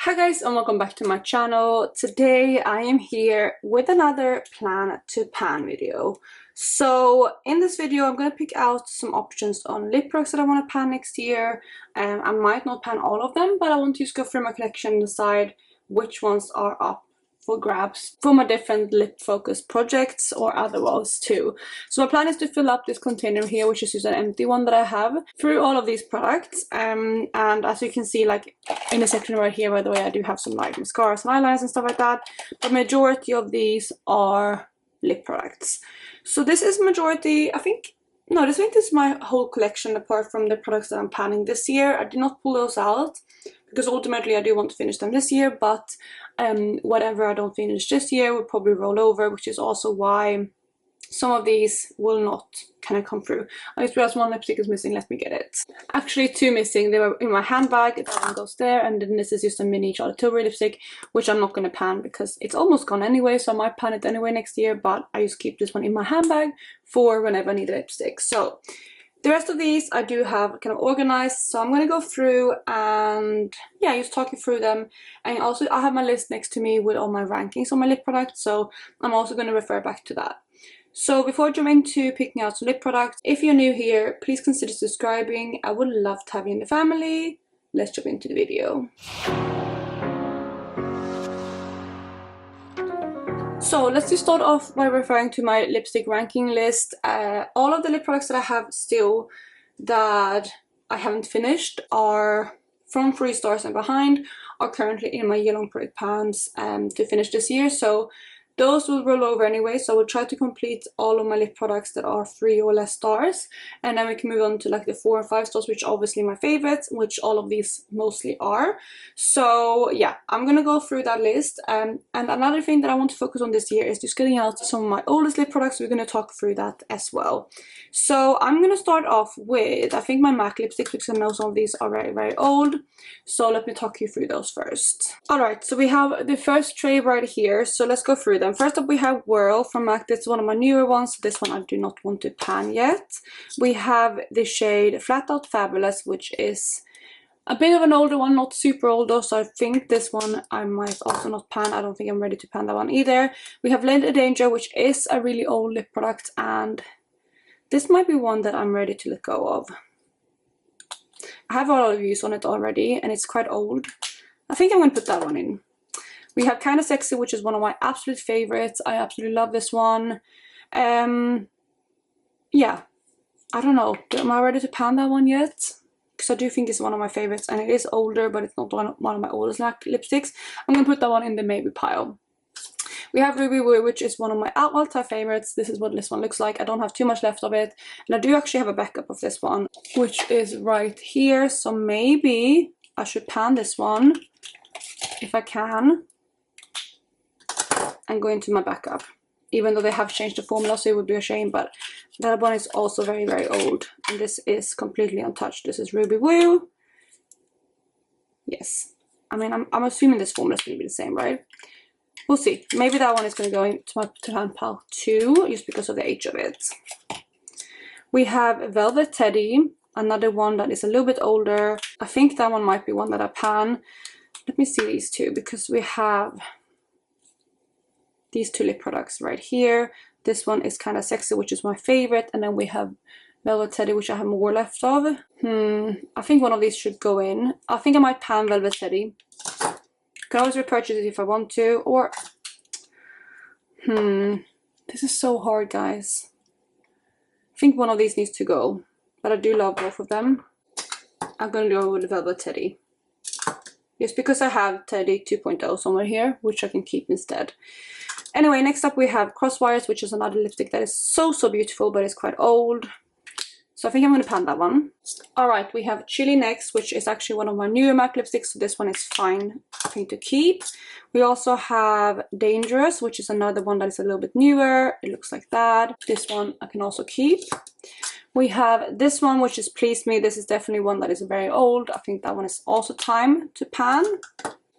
Hi guys, and welcome back to my channel. Today I am here with another plan to pan video. So in this video I'm going to pick out some options on lip products that I want to pan next year. I might not pan all of them, but I want to just go through my collection and decide which ones are up for grabs for my different lip focused projects or otherwise too. So my plan is to fill up this container here, which is just an empty one that I have, through all of these products. And as you can see, like in the section right here, by the way, I do have some like mascaras and eyeliners and stuff like that. The majority of these are lip products. So this is majority, I think this is my whole collection apart from the products that I'm panning this year. I did not pull those out because ultimately I do want to finish them this year, but whatever I don't finish this year will probably roll over, which is also why some of these will not kind of come through. I just realized one lipstick is missing. Let me get it. Actually, two missing. They were in my handbag. That one goes there, and then this is just a mini Charlotte Tilbury lipstick, which I'm not going to pan because it's almost gone anyway, so I might pan it anyway next year, but I just keep this one in my handbag for whenever I need a lipstick. So the rest of these I do have kind of organized, so I'm going to go through and yeah, just talk you through them. And also I have my list next to me with all my rankings on my lip products, so I'm also going to refer back to that. So before I jump into picking out some lip products, if you're new here, please consider subscribing. I would love to have you in the family. Let's jump into the video. So let's just start off by referring to my lipstick ranking list. All of the lip products that I have still that I haven't finished are from 3 stars and behind, are currently in my year-long project pans to finish this year. So those will roll over anyway, so I will try to complete all of my lip products that are 3 or less stars, and then we can move on to like the 4 and 5 stars, which are obviously my favorites, which all of these mostly are. So yeah, I'm gonna go through that list. And another thing that I want to focus on this year is just getting out some of my oldest lip products. We're gonna talk through that as well. So I'm gonna start off with, I think, my MAC lipsticks, because I know some of these are very, very old. So let me talk you through those first. Alright, so we have the first tray right here, so let's go through them. First up we have Whirl from MAC. This is one of my newer ones, so this one I do not want to pan yet. We have the shade Flat Out Fabulous, which is a bit of an older one, not super old though, so I think this one I might also not pan. I don't think I'm ready to pan that one either. We have Lady Danger, which is a really old lip product, and this might be one that I'm ready to let go of. I have a lot of reviews on it already, and it's quite old. I think I'm going to put that one in. We have Kinda Sexy, which is one of my absolute favorites. I absolutely love this one. Yeah, I don't know. Am I ready to pan that one yet? Because I do think it's one of my favorites, and it is older, but it's not one of my oldest lipsticks. I'm going to put that one in the maybe pile. We have Ruby Woo, which is one of my all-time favorites. This is what this one looks like. I don't have too much left of it, and I do actually have a backup of this one, which is right here. So maybe I should pan this one if I can and go into my backup, even though they have changed the formula, so it would be a shame. But that one is also very, very old, and this is completely untouched. This is Ruby Woo. Yes, I mean, I'm assuming this formula is going to be the same, right? We'll see. Maybe that one is going to go into my pan pile too, just because of the age of it. We have Velvet Teddy, another one that is a little bit older. I think that one might be one that I pan. Let me see these two, because we have these two lip products right here. This one is Kinda Sexy, which is my favorite, and then we have Velvet Teddy, which I have more left of. I think one of these should go in. I think I might pan Velvet Teddy. Can always repurchase it if I want to, or this is so hard, guys. I think one of these needs to go, but I do love both of them. I'm gonna go with Velvet Teddy, just because I have Teddy 2.0 somewhere here, which I can keep instead. Anyway, next up we have Crosswires, which is another lipstick that is so beautiful, but it's quite old. So I think I'm going to pan that one. Alright, we have Chili next, which is actually one of my newer MAC lipsticks, so this one is fine, I think, to keep. We also have Dangerous, which is another one that is a little bit newer. It looks like that. This one I can also keep. We have this one, which is Please Me. This is definitely one that is very old. I think that one is also time to pan.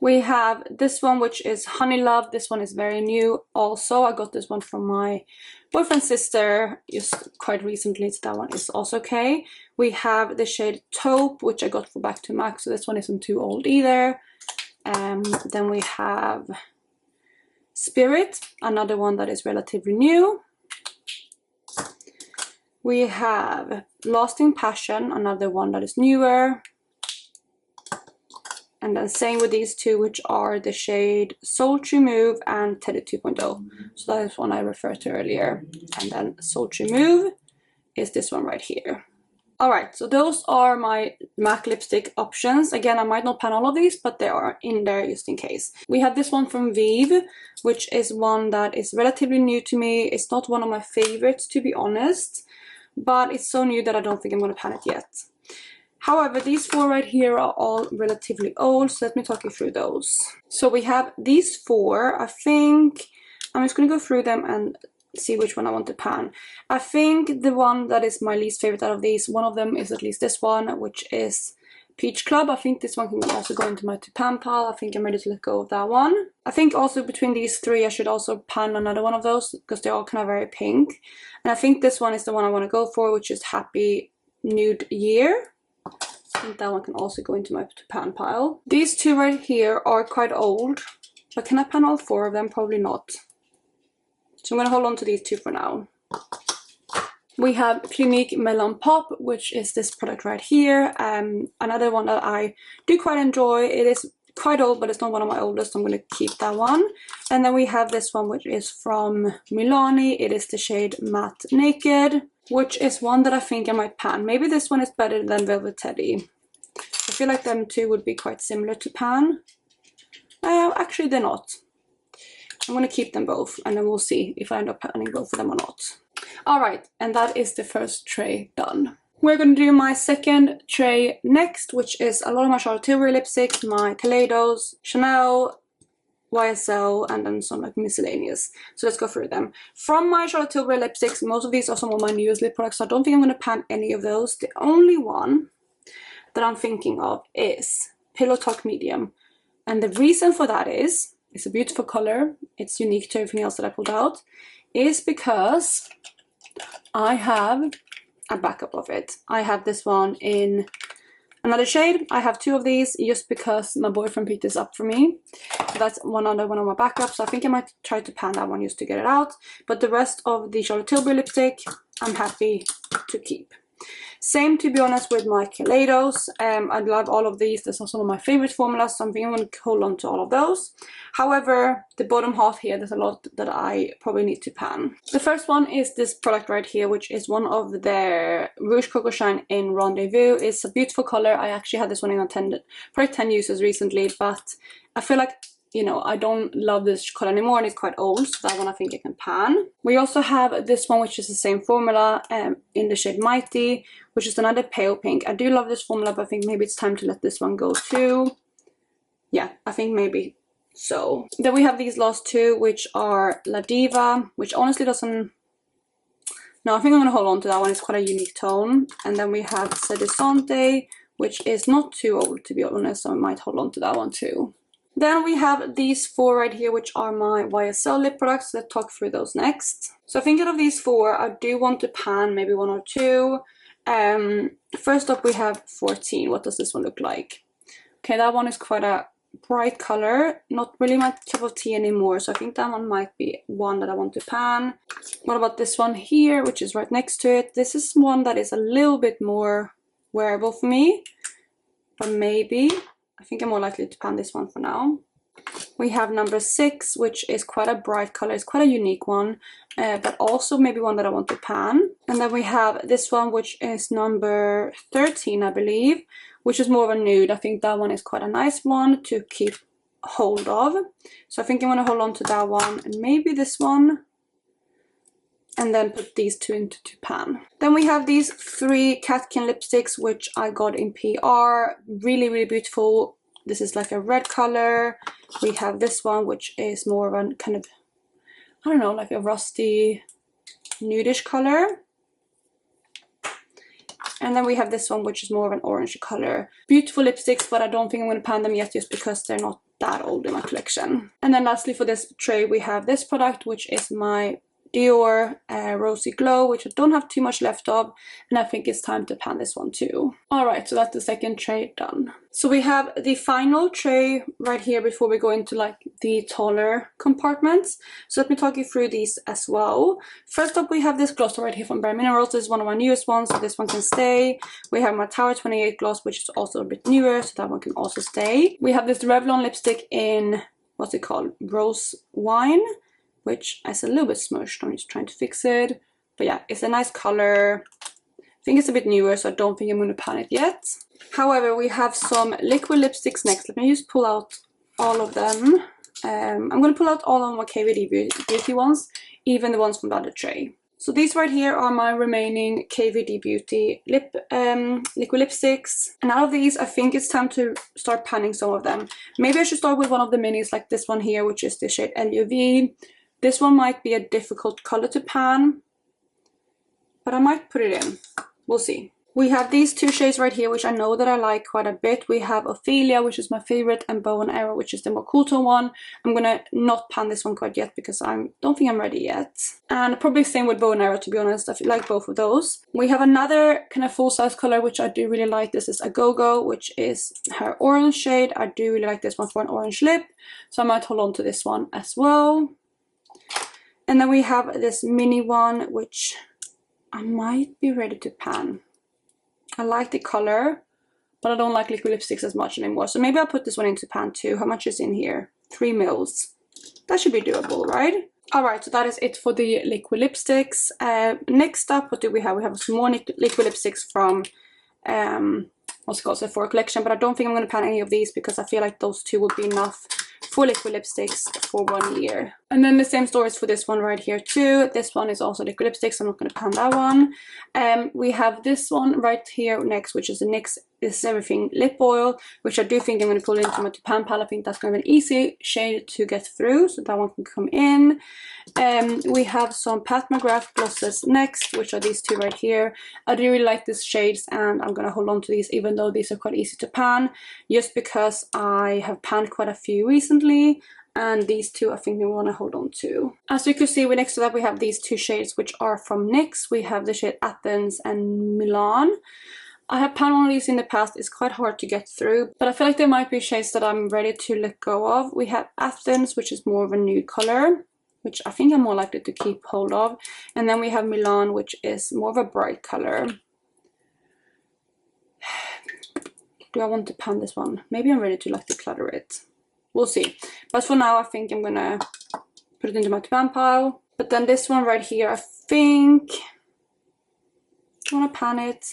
We have this one, which is Honey Love. This one is very new also. I got this one from my boyfriend's sister just quite recently, so that one is also okay. We have the shade Taupe, which I got for Back to MAC, so this one isn't too old either. Then we have Spirit, another one that is relatively new. We have Lasting Passion, another one that is newer. And then same with these two, which are the shade Sultry Move and Teddy 2.0. So that is one I referred to earlier. And then Sultry Move is this one right here. Alright, so those are my MAC lipstick options. Again, I might not pan all of these, but they are in there just in case. We have this one from Vive, which is one that is relatively new to me. It's not one of my favorites, to be honest, but it's so new that I don't think I'm going to pan it yet. However, these four right here are all relatively old, so let me talk you through those. So we have these four. I think I'm just going to go through them and see which one I want to pan. I think the one that is my least favorite out of these, one of them is at least this one, which is Peach Club. I think this one can also go into my to pan pile. I think I'm ready to let go of that one. I think also between these three I should also pan another one of those because they're all kind of very pink. And I think this one is the one I want to go for, which is Happy Nude Year. I think that one can also go into my to pan pile. These two right here are quite old, but can I pan all four of them? Probably not. So I'm going to hold on to these two for now. We have Clinique Melon Pop, which is this product right here. Another one that I do quite enjoy. It is quite old, but it's not one of my oldest, so I'm going to keep that one. And then we have this one, which is from Milani. It is the shade Matte Naked, which is one that I think I might pan. Maybe this one is better than Velvet Teddy. I feel like them two would be quite similar to pan. Actually, they're not. I'm going to keep them both, and then we'll see if I end up panning both of them or not. Alright, and that is the first tray done. We're going to do my second tray next, which is a lot of my Charlotte Tilbury lipsticks, my Kaleidos, Chanel, YSL, and then some like miscellaneous. So let's go through them. From my Charlotte Tilbury lipsticks, most of these are some of my newest lip products, so I don't think I'm going to pan any of those. The only one that I'm thinking of is Pillow Talk Medium. And the reason for that is, it's a beautiful color, it's unique to everything else that I pulled out, is because I have a backup of it. I have this one in another shade. I have two of these just because my boyfriend picked this up for me. So that's one of my backups. So I think I might try to pan that one just to get it out. But the rest of the Charlotte Tilbury lipstick, I'm happy to keep. Same, to be honest, with my Kaleidos. I love all of these. These are some of my favorite formulas, so I'm thinking I'm going to hold on to all of those. However, the bottom half here, there's a lot that I probably need to pan. The first one is this product right here, which is one of their Rouge Coco Shine in Rendezvous. It's a beautiful color. I actually had this one in probably 10 uses recently, but I feel like, you know, I don't love this color anymore and it's quite old, so that one I think I can pan. We also have this one, which is the same formula in the shade Mighty, which is another pale pink. I do love this formula, but I think maybe it's time to let this one go too. Yeah, I think maybe so. Then we have these last two, which are La Diva, which honestly doesn't... No, I think I'm going to hold on to that one. It's quite a unique tone. And then we have Sedisante, which is not too old, to be honest, so I might hold on to that one too. Then we have these four right here, which are my YSL lip products. Let's talk through those next. So I think out of these four, I do want to pan maybe one or two. First up, we have 14. What does this one look like? Okay, that one is quite a bright color. Not really my cup of tea anymore, so I think that one might be one that I want to pan. What about this one here, which is right next to it? This is one that is a little bit more wearable for me, but maybe... I think I'm more likely to pan this one for now. We have number 6, which is quite a bright color. It's quite a unique one, but also maybe one that I want to pan. And then we have this one, which is number 13, I believe, which is more of a nude. I think that one is quite a nice one to keep hold of. So I think I want to hold on to that one and maybe this one. And then put these two into pan. Then we have these 3 Catkin lipsticks, which I got in PR. Really, really beautiful. This is like a red color. We have this one, which is more of a kind of, I don't know, like a rusty nudish color. And then we have this one, which is more of an orange color. Beautiful lipsticks, but I don't think I'm going to pan them yet just because they're not that old in my collection. And then lastly for this tray, we have this product, which is my Dior Rosy Glow, which I don't have too much left of, and I think it's time to pan this one too. Alright, so that's the second tray done. So we have the final tray right here before we go into like the taller compartments. So let me talk you through these as well. First up, we have this gloss right here from Bare Minerals. This is one of my newest ones, so this one can stay. We have my Tower 28 gloss, which is also a bit newer, so that one can also stay. We have this Revlon lipstick in, what's it called? Rose Wine, which is a little bit smushed. I'm just trying to fix it. But yeah, it's a nice color. I think it's a bit newer, so I don't think I'm going to pan it yet. However, we have some liquid lipsticks next. Let me just pull out all of them. I'm going to pull out all of my KVD Beauty ones, even the ones from the other tray. So these right here are my remaining KVD Beauty liquid lipsticks. And out of these, I think it's time to start panning some of them. Maybe I should start with one of the minis, like this one here, which is the shade LUV. This one might be a difficult color to pan, but I might put it in. We'll see. We have these two shades right here, which I know that I like quite a bit. We have Ophelia, which is my favorite, and Bow and Arrow, which is the more cool tone one. I'm gonna not pan this one quite yet because I don't think I'm ready yet. And probably same with Bow and Arrow, to be honest. I like both of those. We have another kind of full-size color, which I do really like. This is Agogo, which is her orange shade. I do really like this one for an orange lip, so I might hold on to this one as well. And then we have this mini one, which I might be ready to pan. I like the color, but I don't like liquid lipsticks as much anymore. So maybe I'll put this one into pan too. How much is in here? 3 mils. That should be doable, right? Alright, so that is it for the liquid lipsticks. Next up, what do we have? We have some more liquid lipsticks from what's it called, Sephora collection, but I don't think I'm going to pan any of these because I feel like those two will be enough for liquid lipsticks for 1 year. And then the same stories for this one right here too. This one is also liquid lipstick, so I'm not going to pan that one. We have this one right here next, which is the NYX This Is Everything lip oil, which I do think I'm going to pull into my pan palette. I think that's going to be an easy shade to get through, so that one can come in. We have some Pat McGrath glosses next, which are these two right here. I do really like these shades, and I'm going to hold on to these, even though these are quite easy to pan, just because I have panned quite a few recently. And these two I think we want to hold on to. As you can see, next to that we have these two shades, which are from NYX. We have the shade Athens and Milan. I have panned one of these in the past. It's quite hard to get through, but I feel like there might be shades that I'm ready to let go of. We have Athens, which is more of a nude color, which I think I'm more likely to keep hold of. And then we have Milan, which is more of a bright color. Do I want to pan this one? Maybe I'm ready to like declutter it. We'll see. But for now, I think I'm gonna put it into my pan pile. But then this one right here, I think I want to pan it.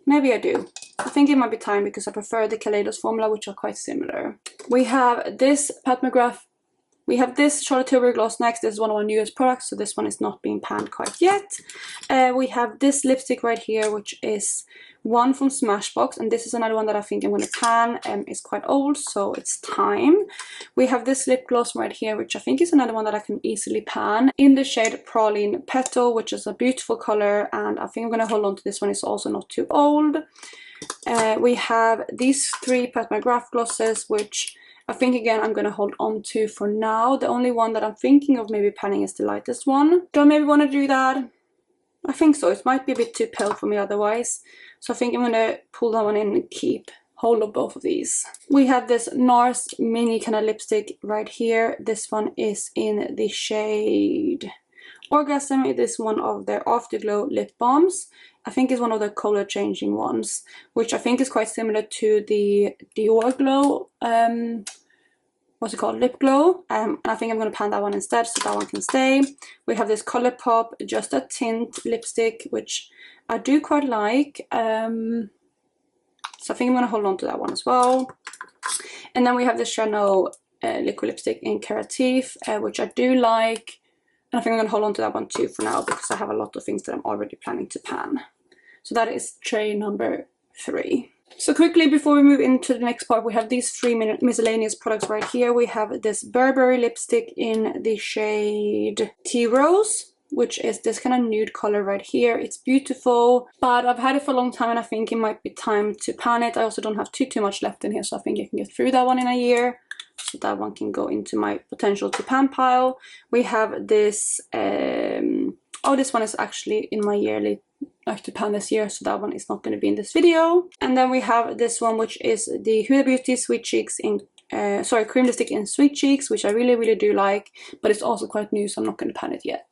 Maybe I do. I think it might be time because I prefer the Kaleidos formula, which are quite similar. We have this Pat McGrath. We have this Charlotte Tilbury gloss next. This is one of our newest products, so this one is not being panned quite yet. We have this lipstick right here, which is one from Smashbox, and this is another one that I think I'm going to pan. It's quite old, so it's time. We have this lip gloss right here, which I think is another one that I can easily pan, in the shade Praline Petal, which is a beautiful color, and I think I'm going to hold on to this one. It's also not too old. We have these three Pat McGrath glosses, which I think again I'm going to hold on to for now. The only one that I'm thinking of maybe panning is the lightest one. Do I maybe want to do that? I think so. It might be a bit too pale for me otherwise. So I think I'm going to pull that one in and keep hold of both of these. We have this NARS mini kind of lipstick right here. This one is in the shade Orgasm. It is one of their Afterglow lip balms. I think it's one of the color changing ones, which I think is quite similar to the Dior Glow, what's it called, lip glow. And I think I'm going to pan that one instead, so that one can stay. We have this Colourpop Just a Tint lipstick, which I do quite like. So I think I'm going to hold on to that one as well. And then we have this Chanel liquid lipstick in Caratif, which I do like. And I think I'm going to hold on to that one too for now, because I have a lot of things that I'm already planning to pan. So that is tray number 3. So quickly, before we move into the next part, we have these 3 miscellaneous products right here. We have this Burberry lipstick in the shade Tea Rose, which is this kind of nude color right here. It's beautiful, but I've had it for a long time and I think it might be time to pan it. I also don't have too much left in here, so I think I can get through that one in a year. so that one can go into my potential to pan pile. We have this, oh, this one is actually in my yearly like to pan this year, so that one is not going to be in this video. And then we have this one, which is the Huda Beauty Sweet Cheeks in Cream Lipstick in Sweet Cheeks, which I really do like, but it's also quite new, so I'm not going to pan it yet.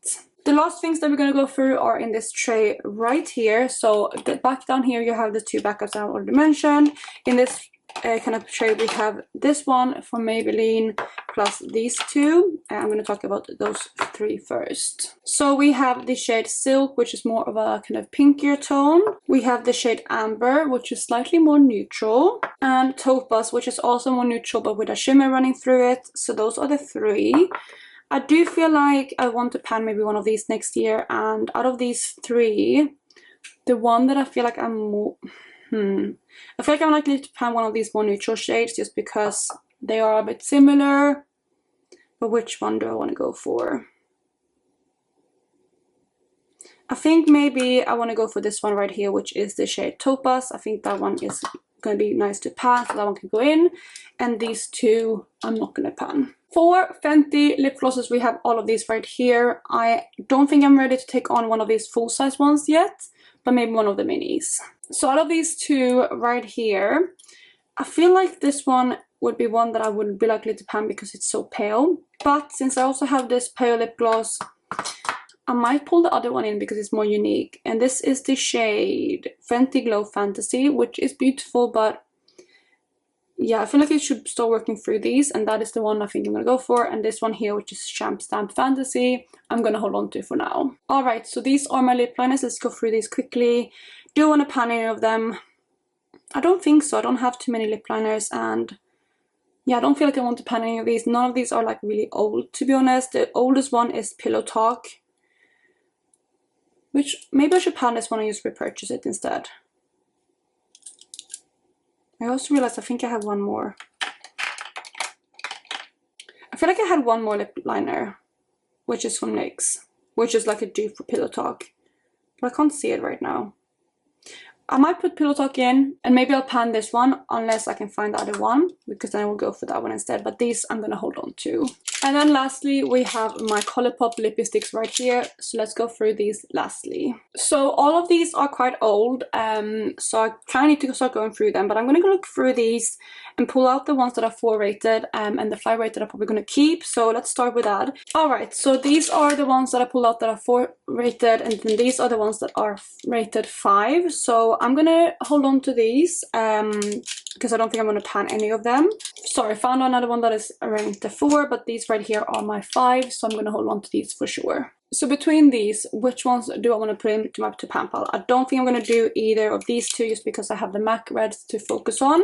The last things that we're going to go through are in this tray right here. So back down here you have the two backups I already mentioned. In this kind of tray we have this one from Maybelline plus these two. I'm going to talk about those three first. So we have the shade Silk, which is more of a kind of pinkier tone. We have the shade Amber, which is slightly more neutral, and Topaz, which is also more neutral but with a shimmer running through it. So those are the three. I do feel like I want to pan maybe one of these next year, and out of these three, the one that I feel like I'm more... I feel like I'm likely to pan one of these more neutral shades just because they are a bit similar. But which one do I want to go for? I think maybe I want to go for this one right here, which is the shade Topaz. I think that one is going to be nice to pan, so that one can go in. And these two I'm not going to pan. For Fenty lip glosses, we have all of these right here. I don't think I'm ready to take on one of these full-size ones yet, but maybe one of the minis. So out of these two right here, I feel like this one would be one that I would be likely to pan because it's so pale. But since I also have this pale lip gloss, I might pull the other one in because it's more unique. And this is the shade Fenty Glow Fantasy, which is beautiful, but yeah, I feel like it should start working through these, and that is the one I think I'm gonna go for. And this one here, which is Champ Stamp Fantasy, I'm gonna hold on to for now. Alright, so these are my lip liners. Let's go through these quickly. Do you want to pan any of them? I don't think so. I don't have too many lip liners, and yeah, I don't feel like I want to pan any of these. None of these are like really old, to be honest. The oldest one is Pillow Talk, which maybe I should pan this one and just repurchase it instead. I also realized I think I have one more. I feel like I had one more lip liner, which is from NYX, which is like a dupe for Pillow Talk. But I can't see it right now. I might put Pillow Talk in, and maybe I'll pan this one unless I can find the other one, because then I will go for that one instead. But these I'm gonna hold on to. And then lastly, we have my Colourpop lippy sticks right here. So let's go through these lastly. So all of these are quite old, so I kind of need to start going through them. But I'm gonna go look through these and pull out the ones that are 4 rated, and the 5 rated I'm probably gonna keep. So let's start with that. Alright, so these are the ones that I pulled out that are 4 rated, and then these are the ones that are rated 5. So I'm gonna hold on to these because I don't think I'm gonna pan any of them. Sorry, I found another one that is rated 4, but these right here are my 5, so I'm gonna hold on to these for sure. So between these, which ones do I want to put into my pan pile? I don't think I'm gonna do either of these two just because I have the MAC reds to focus on.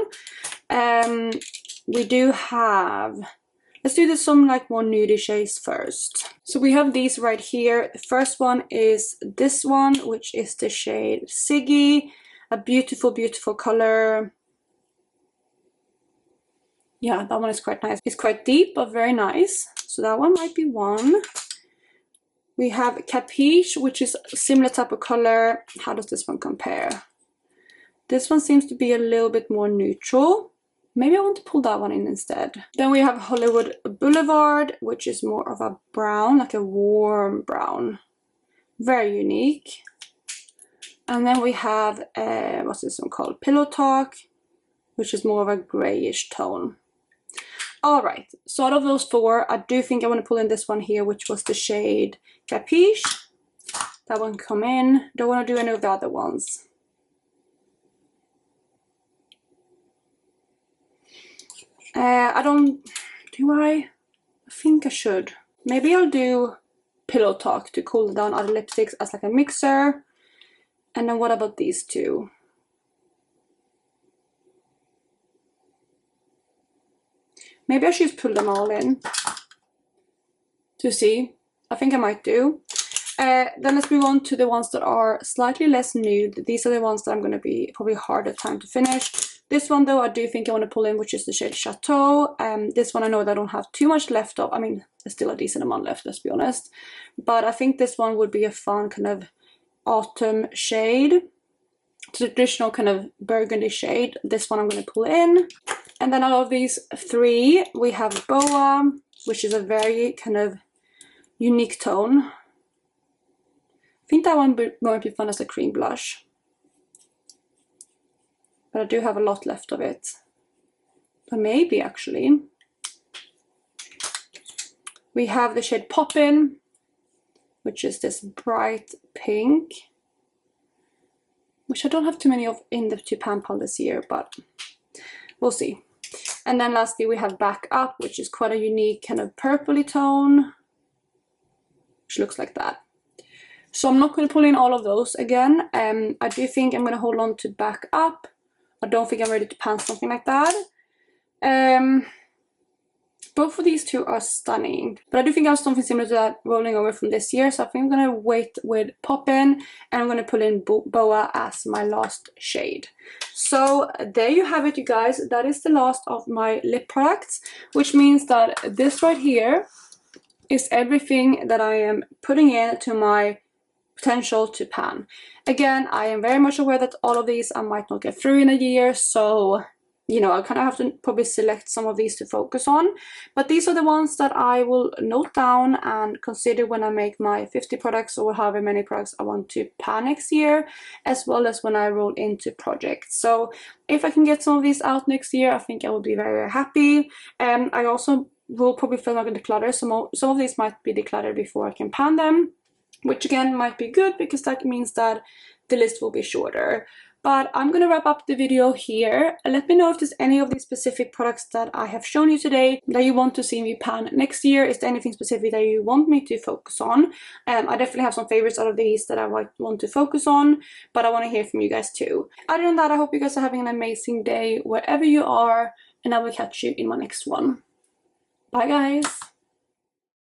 We do have... Let's do this some like more nudie shades first. So we have these right here. The first one is this one, which is the shade Siggy. A beautiful, beautiful color. Yeah, that one is quite nice. It's quite deep, but very nice. So that one might be one. We have Capiche, which is a similar type of color. How does this one compare? This one seems to be a little bit more neutral. Maybe I want to pull that one in instead. Then we have Hollywood Boulevard, which is more of a brown, like a warm brown. Very unique. And then we have, what's this one called? Pillow Talk, which is more of a grayish tone. Alright, so out of those 4, I do think I want to pull in this one here, which was the shade Capiche. That one come in. Don't want to do any of the other ones. I don't... Do I? I think I should. Maybe I'll do Pillow Talk to cool down other lipsticks as like a mixer. And then what about these two? Maybe I should pull them all in to see. I think I might do. Then let's move on to the ones that are slightly less nude. These are the ones that I'm going to be probably harder time to finish. This one though I do think I want to pull in, which is the shade Chateau. This one I know that I don't have too much left of. I mean, there's still a decent amount left, let's be honest. But I think this one would be a fun kind of autumn shade. Traditional kind of burgundy shade. This one I'm going to pull in. And then out of these three, we have Boa, which is a very kind of unique tone. I think that one might be fun as a cream blush. But I do have a lot left of it. But maybe actually. We have the shade Poppin', which is this bright pink, which I don't have too many of in the two pan pal this year, but we'll see. And then lastly we have Back Up, which is quite a unique kind of purpley tone, which looks like that. So I'm not going to pull in all of those again. I do think I'm going to hold on to Back Up. I don't think I'm ready to pan something like that. Both of these two are stunning, but I do think I have something similar to that rolling over from this year, so I think I'm going to wait with Poppin', and I'm going to pull in Boa as my last shade. So there you have it, you guys. That is the last of my lip products, which means that this right here is everything that I am putting into my potential to pan. Again, I am very much aware that all of these I might not get through in a year, so you know, I kind of have to probably select some of these to focus on, but these are the ones that I will note down and consider when I make my 50 products or however many products I want to pan next year, as well as when I roll into projects. So if I can get some of these out next year, I think I will be very, very happy. I also will probably fill out the declutter. Some of these might be decluttered before I can pan them, which again might be good because that means that the list will be shorter. But I'm going to wrap up the video here. Let me know if there's any of these specific products that I have shown you today that you want to see me pan next year. Is there anything specific that you want me to focus on? I definitely have some favorites out of these that I might want to focus on, but I want to hear from you guys too. Other than that, I hope you guys are having an amazing day wherever you are, and I will catch you in my next one. Bye guys!